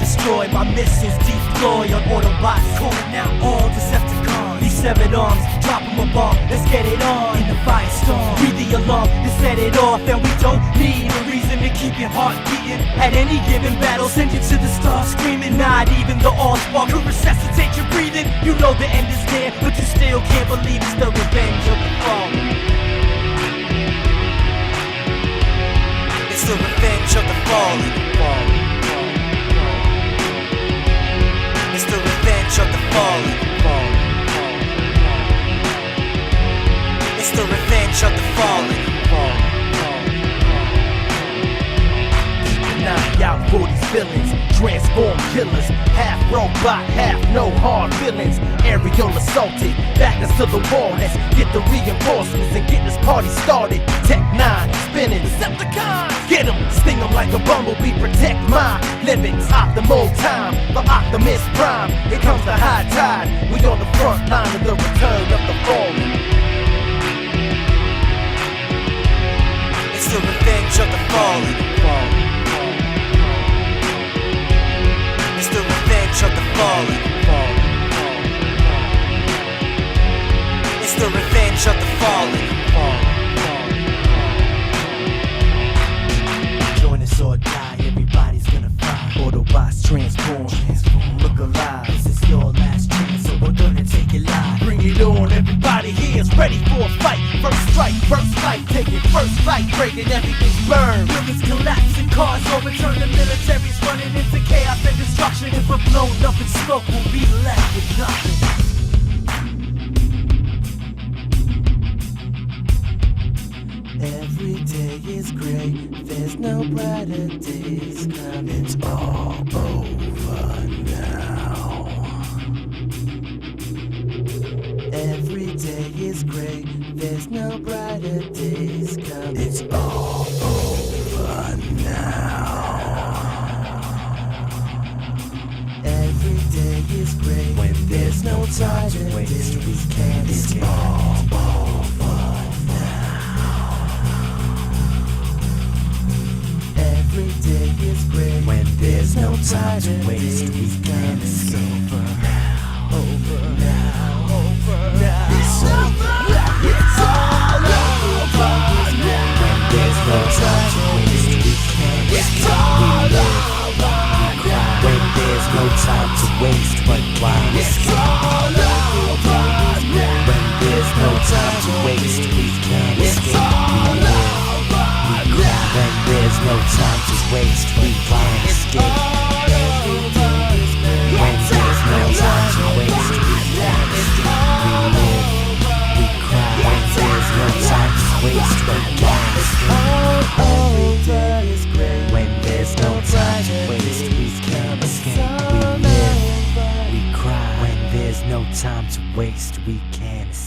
destroy. My missiles deploy on Autobots, calling out all Decepticons. These severed arms, drop them a bomb, let's get it on. In the firestorm, read the alarm to set it off. And we don't need a reason to keep your heart beating. At any given battle, send you to the stars screaming. Not even the all-spark could resuscitate your breathing. You know the end is near, but you still can't believe it's the revenge of the fallen. It's the revenge of the fallen. It's the revenge of the fallen. It's the revenge of the fallen. Knock out for these villains, transform killers, half robot, half no hard feelings. Aerial assaulted, back us to the wall. Let's get the reinforcements and get this party started. Tech 9 spinning, Decepticons, get 'em, sting 'em like a bumblebee. Protect my limits, optimal time for Optimus Prime. Here comes the high tide, we on the front line of the return of the fallen. It's the revenge of the fallen. It's the revenge of the fallen. It's the revenge of the fallen. Join us or die, everybody's gonna fly. Autobots transform, look alive. This is your last chance, so we're gonna take it live. Bring it on, everybody here is ready for a fight. First strike, first flight, taking first flight, breaking everything's burned. Buildings collapsing, cars overturned, the military's running into chaos and destruction. If we're blown up in smoke, we'll be left with nothing. Every day is gray, there's no brighter days coming. It's all over now. Every day is gray, there's no brighter days coming. It's all over now. Every day is gray, when there's no time to waste, we can't escape. It's all over now. Every day is gray, when there's no time to waste, we can't escape. Over now, over now. It's over now. It's all over now. When there's no time to waste, we can't escape. We live, we cry. When there's no time to waste, but why? It's all over now. When there's no time to waste, we can't escape. We live, we cry. When there's no time to waste, we can't escape. When there's no time to waste, we can't escape. We live, we cry. When there's no time to waste, we can't escape. All over is great. When there's no time to waste, we can't escape. We live, we cry. When there's no time to waste, we can't escape.